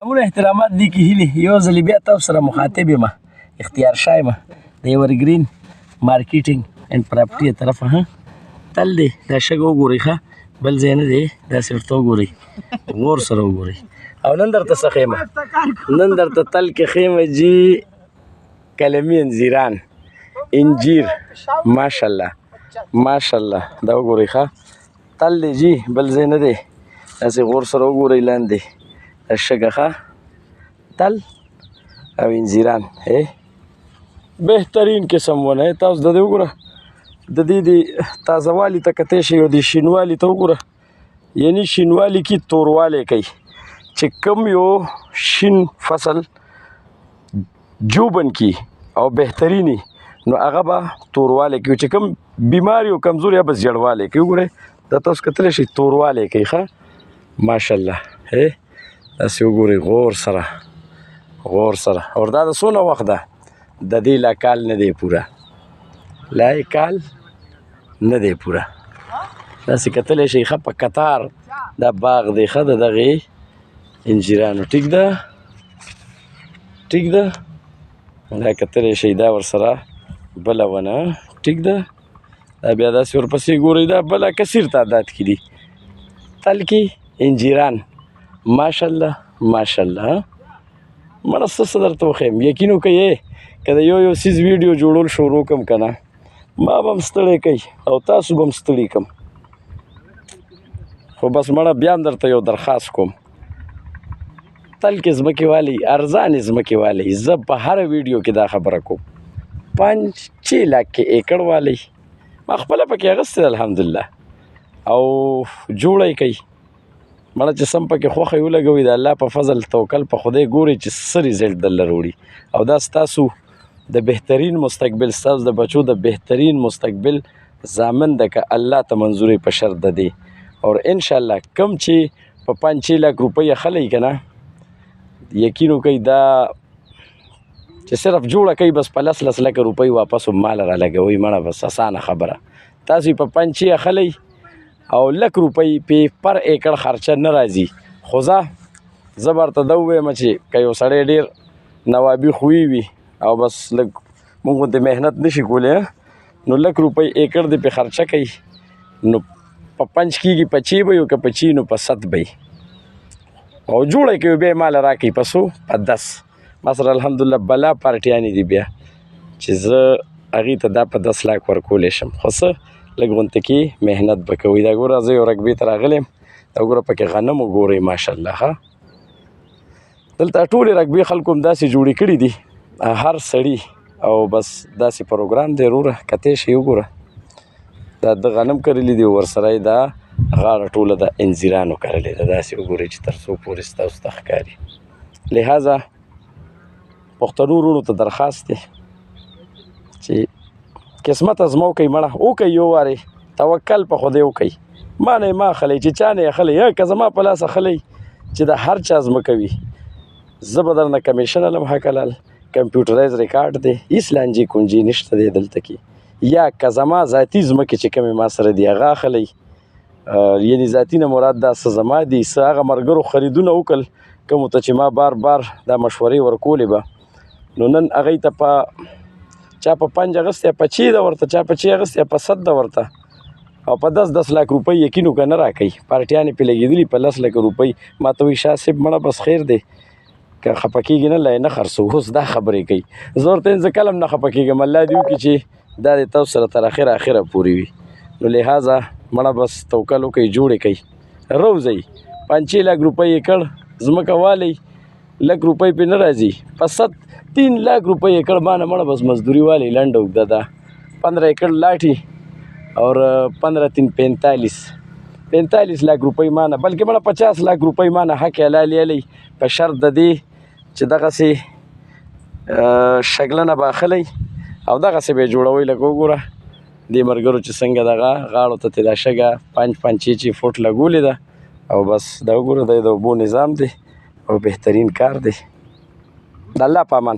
همونه احترامات دي کې هیلې یو ځلې بیا تاسو سره مخاطب یم اختیار شاه یم د ایورګرین مارکیټینګ اینډ پراپرټي طرفه تل دی دا شګه وګورئ ښه بل ځای نه دی داسې ورته وګورئ غور سره وګورئ او نن درته څه ښیم نن درته تل کې ښیم جي کلمي انځیران انجیر ماشاءالله ماشاءالله دا وګورئ ښه تل دی جي بل ځای نه دی داسې غور سره وګورئ لاندې شګه ښه تل او انځیران بهترین قسم ونه تاسو د دې وګوره د دې د تازه والي ته کتی شئ او د شینوالي ته وګوره یعنی شینوالي کې توروالی کوي چې کوم یو شین فصل جوبن کی او بهترینی نو هغه به توروالی کوي چې کوم بیماری او کمزوري به زیړوالی کوي وګورئ دا تاسو کتلی شئ توروالی کوي ښه ماشاءالله داسې وګورئ غور سره اور دا د څونه وخت ده د دې لا کال نه دی پوره لا یې کال نه دی پوره داسې کتلی شئ ښه په قطار دا باغ دی ښه د دغې انجیرانو ټیک ده دا کتلی شئ دا ورسره بله ونه ټیک ده دا بیا داسې ورپسې ګورئ دا بله کثیر تعداد کې دي تل کې انجیران ماشاءالله مړه څه درته وښیم یقین وکړئ که د یو څیز ویډیو جوړول شروع کړم که نه ما به هم ستړی کوي او تاسو به هم ستړي کړم خو بس مړه بیا هم درته یو درخواست کوم تل کې ځمکې والي ارزانې ځمکې والي زه په هره ویډیو کې دا خبره کوم 5 لاک کې ایکړ والی ما خپله پکې اخیستی الحمدلله او جوړی کوي مړه چې سم پکې خوښه یې ولګوئ د الله په فضل توکل په خدای ګورئ چې څه ریزلټ درله راوړي او دا ستاسو د بهترین مستقبل ستاسو د بچو د بهترین مستقبل ضامن ده که الله ته منظورې په شرط ده دی اور انشاءالله کم چې په 5 لاک روپۍ اخلی که نه یقین وکړئ دا چې صرف جوړه کوي بس په 10 لکه روپۍ واپس هم مال را لګوئ مړه بس اسانه خبره تاسو په 5 اخلی او لک روپۍ پې پر ایکړ خرچه نه راځي خو زه به ورته دا ووایم چې که یو سړی ډېر نوابي خوی وي او بس لږ موږ غوندې محنت نشي کولی نو لک روپۍ ایکړ دې پې خرچه کوي نو په 5 کېږي په 6 به وي که په 6 نو په 7 به او جوړه کوي بیا یې ماله راکوي په څو په 10 ما سره الحمدلله بلا پارټیانې دي بیا چې زه هغې ته دا په 10 لاک ورکولی شم خو څه لږ غونته کې محنت به کوئ دا ګوره زه یو رقبې ته راغلی یم دا ګوره پکې غنم وګورئ ماشاءالله ښه دلته ټولې رقبې خلکو هم داسې جوړې کړي دي هر سړي او بس داسې پروګرام دی وروره کتی شئ وګوره دا د غنم کرلی دي ورسره یې دا غاړه ټوله د انځیرانو کرلې ده داسې وګورئ چې تر څو پورې ستاسو ته ښکاري لہذا پښتنو وروڼو ته درخواست دی چې قسمت ازمو کوي مړه وکئ یو وارې توکل په خدای وکئ ما نه یې ما اخلی چې چا نه یې اخلی که زما په لاس اخلی چې د هر چا ځمکه وي زه به درنه کمیشن علم حق حلال کمپیوټرایز ریکارډ دی هېڅ لانجې کونجې نشته دی دلته کې یا که زما ذاتي ځمکې چې کومې ما سره دي هغه اخلی یعنی ذاتي نه مراد دا څه زما دي څه هغه ملګرو خریدونه وکړل کومو ته چې ما بار دا مشورې ورکولې به نو نن هغوی ته په چا په 5 اغستی په 6 ده ورته چا په 6 اغستی په 7 ده ورته او په 10 لاک روپۍ یقین وکړه نه راکوي پارټیانې پې لګېدلي په 10 لکه روپۍ ما ته وایي شاه صاحب مړه بس خیر دی که خفه کېږي نه لا یې نه خرڅو اوس دا خبرې کوي زه ورته یم زه کله هم نه خفه کېږم الله دې وکړي چې دا د تاسو سره تر اخره پورې وي نو لہذا مړه بس توکل وکړئ جوړې کوي روځئ 5 لاک روپۍ ایکړ ځمکه والی لک روپۍ پې نه راځي په 3 لاک روپۍ ایکړ باندې مړه بس مزدوري والی لنډه اوږده ده 15 ایکړ لاټي اور 45 لاک روپۍ مانه بلکې مړه 50 لاک روپۍ مانه حق حلال یلی په شرط د دې چې دغسې شګلنه به اخلی او دغسې به یې جوړوئ لکه وګوره دې ملګرو چې څنګه دغه غاړو ته تې دا شګه 5 6 فوټ لګولې ده او بس دا وګوره دا د اوبو نظام دی او بهترین کار دی د الله په امان